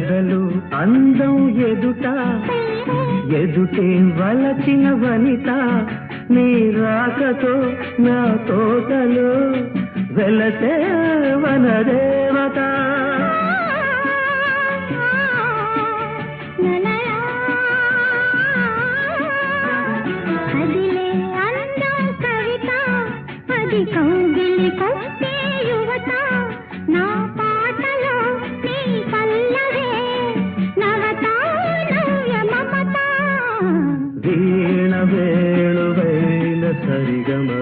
ఎదలు అందం ఎదుట ఎదుటే వలచిన వనిత నీ రాకతో నా తోటలో వెలసే వనదేవత కౌగిలి కొట్టే యువత నా పాటలో నీ పల్లవే నవత నవ్య మమత వీణ వేణువైన సరిగమ